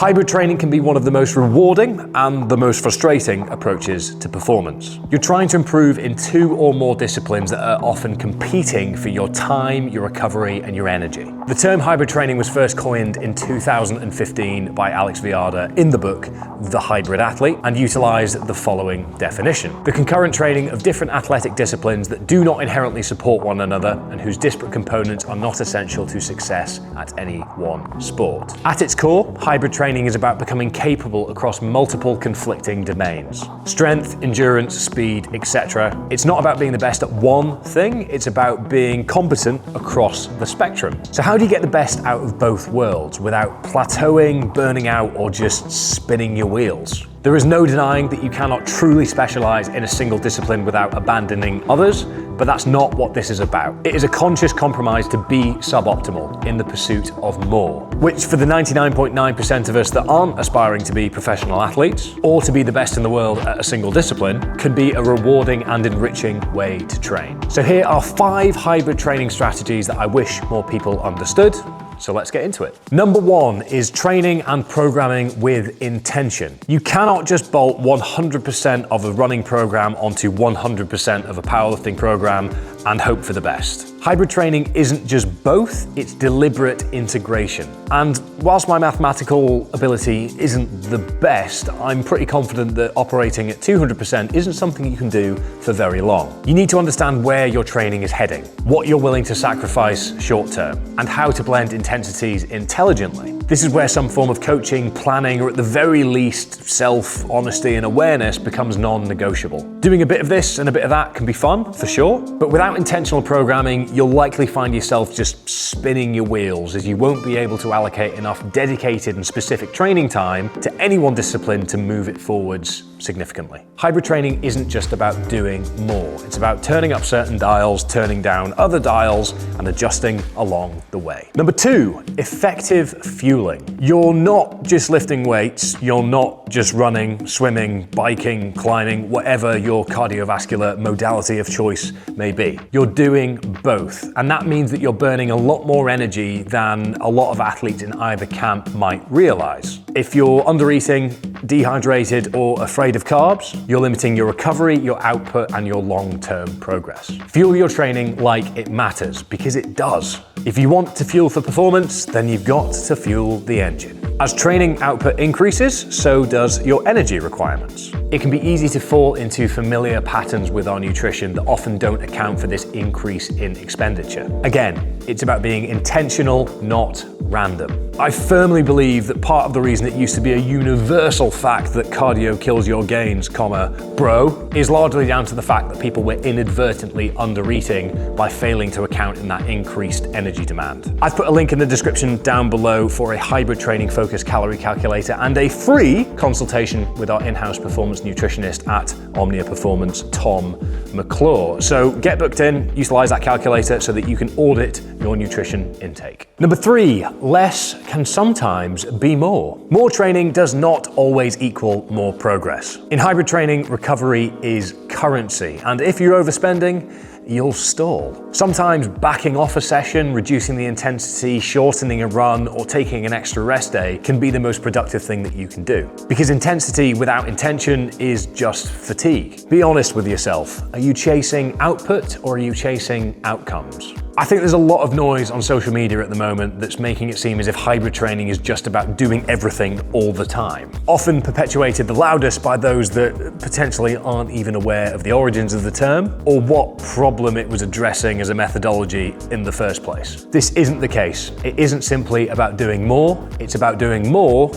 Hybrid training can be one of the most rewarding and the most frustrating approaches to performance. You're trying to improve in 2 or more disciplines that are often competing for your time, your recovery, and your energy. The term hybrid training was first coined in 2015 by Alex Viada in the book The Hybrid Athlete, and utilized the following definition: the concurrent training of different athletic disciplines that do not inherently support one another and whose disparate components are not essential to success at any one sport. At its core, hybrid training is about becoming capable across multiple conflicting domains. Strength, endurance, speed, etc. It's not about being the best at one thing, it's about being competent across the spectrum. So how do you get the best out of both worlds without plateauing, burning out, or just spinning your wheels? There is no denying that you cannot truly specialize in a single discipline without abandoning others, but that's not what this is about. It is a conscious compromise to be suboptimal in the pursuit of more, which for the 99.9% of us that aren't aspiring to be professional athletes or to be the best in the world at a single discipline, can be a rewarding and enriching way to train. So here are 5 hybrid training strategies that I wish more people understood. So let's get into it. Number 1 is training and programming with intention. You cannot just bolt 100% of a running program onto 100% of a powerlifting program and hope for the best. Hybrid training isn't just both, it's deliberate integration. And whilst my mathematical ability isn't the best, I'm pretty confident that operating at 200% isn't something you can do for very long. You need to understand where your training is heading, what you're willing to sacrifice short term, and how to blend intensities intelligently. This is where some form of coaching, planning, or at the very least, self-honesty and awareness becomes non-negotiable. Doing a bit of this and a bit of that can be fun, for sure, but without intentional programming, you'll likely find yourself just spinning your wheels, as you won't be able to allocate enough dedicated and specific training time to any one discipline to move it forwards significantly. Hybrid training isn't just about doing more. It's about turning up certain dials, turning down other dials, and adjusting along the way. Number 2, effective fueling. You're not just lifting weights, you're not just running, swimming, biking, climbing, whatever your cardiovascular modality of choice may be. You're doing both, and that means that you're burning a lot more energy than a lot of athletes in either camp might realize. If you're undereating, dehydrated, or afraid of carbs, you're limiting your recovery, your output, and your long-term progress. Fuel your training like it matters, because it does. If you want to fuel for performance, then you've got to fuel the engine. As training output increases, so does your energy requirements. It can be easy to fall into familiar patterns with our nutrition that often don't account for this increase in expenditure. Again, it's about being intentional, not random. I firmly believe that part of the reason it used to be a universal fact that cardio kills your gains, bro, is largely down to the fact that people were inadvertently under-eating by failing to account in that increased energy demand. I've put a link in the description down below for a hybrid training focused calorie calculator and a free consultation with our in-house performance nutritionist at Omnia Performance, Tom McClure. So get booked in, utilize that calculator so that you can audit your nutrition intake. Number 3, less can sometimes be more. More training does not always equal more progress. In hybrid training, recovery is currency, and if you're overspending, you'll stall. Sometimes backing off a session, reducing the intensity, shortening a run, or taking an extra rest day can be the most productive thing that you can do. Because intensity without intention is just fatigue. Be honest with yourself. Are you chasing output or are you chasing outcomes? I think there's a lot of noise on social media at the moment that's making it seem as if hybrid training is just about doing everything all the time. Often perpetuated the loudest by those that potentially aren't even aware of the origins of the term or what problem it was addressing as a methodology in the first place. This isn't the case. It isn't simply about doing more, it's about doing more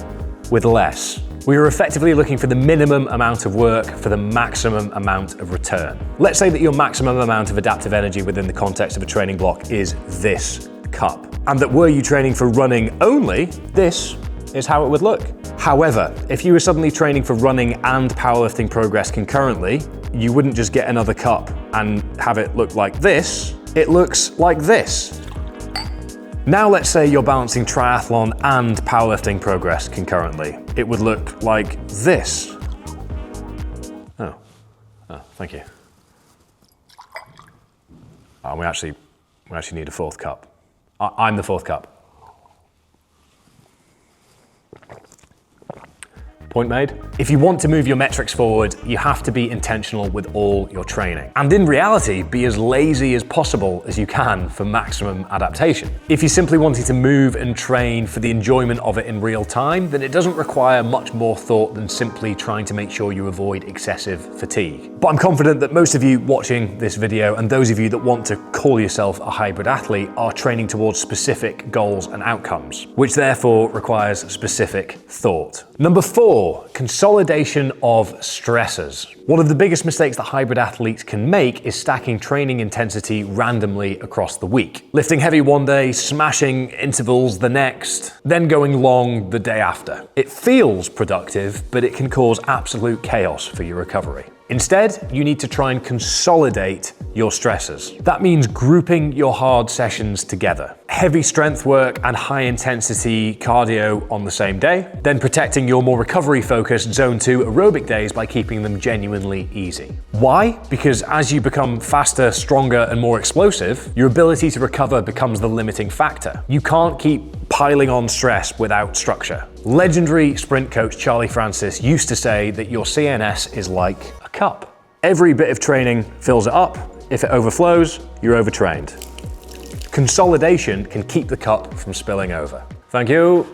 with less. We are effectively looking for the minimum amount of work for the maximum amount of return. Let's say that your maximum amount of adaptive energy within the context of a training block is this cup, and that were you training for running only, this is how it would look. However, if you were suddenly training for running and powerlifting progress concurrently, you wouldn't just get another cup and have it look like this, it looks like this. Now let's say you're balancing triathlon and powerlifting progress concurrently. It would look like this. Oh, thank you. We actually need a 4th cup. I'm the 4th cup. Point made? If you want to move your metrics forward, you have to be intentional with all your training. And in reality, be as lazy as possible as you can for maximum adaptation. If you simply wanted to move and train for the enjoyment of it in real time, then it doesn't require much more thought than simply trying to make sure you avoid excessive fatigue. But I'm confident that most of you watching this video and those of you that want to call yourself a hybrid athlete are training towards specific goals and outcomes, which therefore requires specific thought. Number 4, consolidation of stressors. One of the biggest mistakes that hybrid athletes can make is stacking training intensity randomly across the week. Lifting heavy one day, smashing intervals the next, then going long the day after. It feels productive, but it can cause absolute chaos for your recovery. Instead, you need to try and consolidate your stressors. That means grouping your hard sessions together. Heavy strength work and high intensity cardio on the same day, then protecting your more recovery focused zone 2 aerobic days by keeping them genuinely easy. Why? Because as you become faster, stronger, and more explosive, your ability to recover becomes the limiting factor. You can't keep piling on stress without structure. Legendary sprint coach Charlie Francis used to say that your CNS is like a cup. Every bit of training fills it up. If it overflows, you're overtrained. Consolidation can keep the cup from spilling over. Thank you.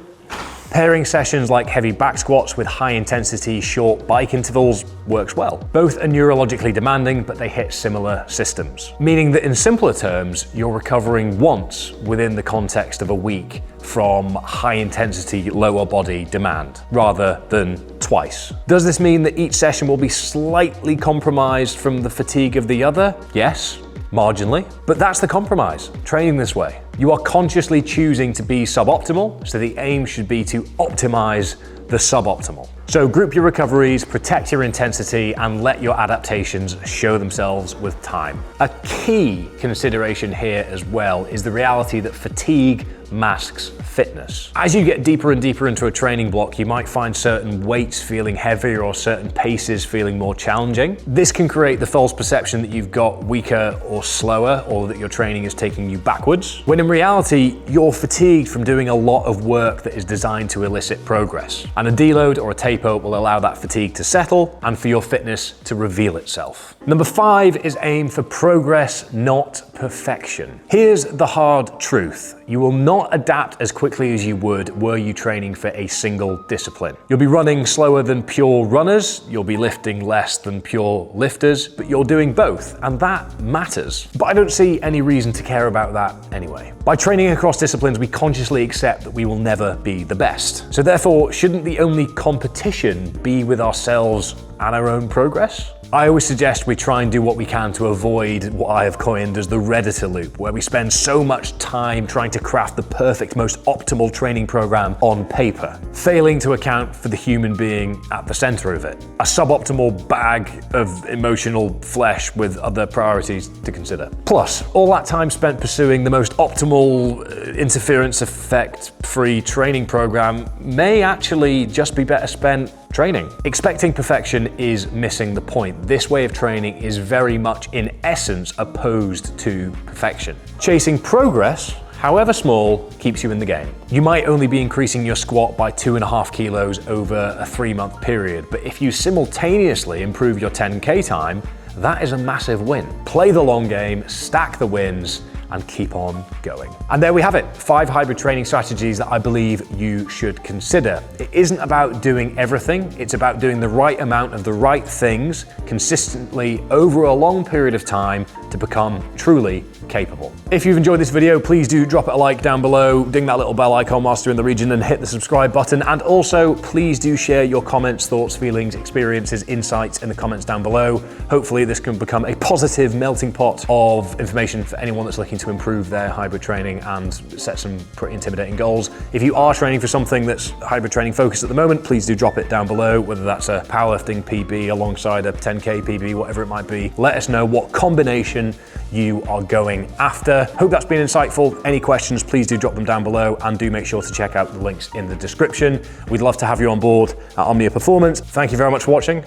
Pairing sessions like heavy back squats with high intensity short bike intervals works well. Both are neurologically demanding, but they hit similar systems. Meaning that in simpler terms, you're recovering once within the context of a week from high intensity lower body demand, rather than twice. Does this mean that each session will be slightly compromised from the fatigue of the other? Yes. Marginally, but that's the compromise, training this way. You are consciously choosing to be suboptimal, so the aim should be to optimize the suboptimal. So group your recoveries, protect your intensity, and let your adaptations show themselves with time. A key consideration here as well is the reality that fatigue masks fitness. As you get deeper and deeper into a training block, you might find certain weights feeling heavier or certain paces feeling more challenging. This can create the false perception that you've got weaker or slower, or that your training is taking you backwards, when in reality, you're fatigued from doing a lot of work that is designed to elicit progress. And a deload or a taper will allow that fatigue to settle and for your fitness to reveal itself. Number 5 is aim for progress, not perfection. Here's the hard truth. You will not adapt as quickly as you would were you training for a single discipline. You'll be running slower than pure runners, you'll be lifting less than pure lifters, but you're doing both, and that matters. But I don't see any reason to care about that anyway. By training across disciplines, we consciously accept that we will never be the best. So therefore, shouldn't the only competition be with ourselves and our own progress? I always suggest we try and do what we can to avoid what I have coined as the Redditor loop, where we spend so much time trying to craft the perfect, most optimal training program on paper, failing to account for the human being at the center of it. A suboptimal bag of emotional flesh with other priorities to consider. Plus, all that time spent pursuing the most optimal, interference effect-free training program may actually just be better spent training. Expecting perfection is missing the point. This way of training is very much in essence opposed to perfection. Chasing progress, however small, keeps you in the game. You might only be increasing your squat by 2.5 kilos over a 3-month period, but if you simultaneously improve your 10K time, that is a massive win. Play the long game, stack the wins, and keep on going. And there we have it, 5 hybrid training strategies that I believe you should consider. It isn't about doing everything, it's about doing the right amount of the right things consistently over a long period of time to become truly capable. If you've enjoyed this video, please do drop it a like down below, ding that little bell icon whilst you're in the region and hit the subscribe button. And also, please do share your comments, thoughts, feelings, experiences, insights in the comments down below. Hopefully this can become a positive melting pot of information for anyone that's looking to improve their hybrid training and set some pretty intimidating goals. If you are training for something that's hybrid training focused at the moment, please do drop it down below, whether that's a powerlifting PB alongside a 10K PB, whatever it might be. Let us know what combination you are going after. Hope that's been insightful. Any questions, please do drop them down below, and do make sure to check out the links in the description. We'd love to have you on board at Omnia Performance. Thank you very much for watching.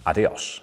Adios.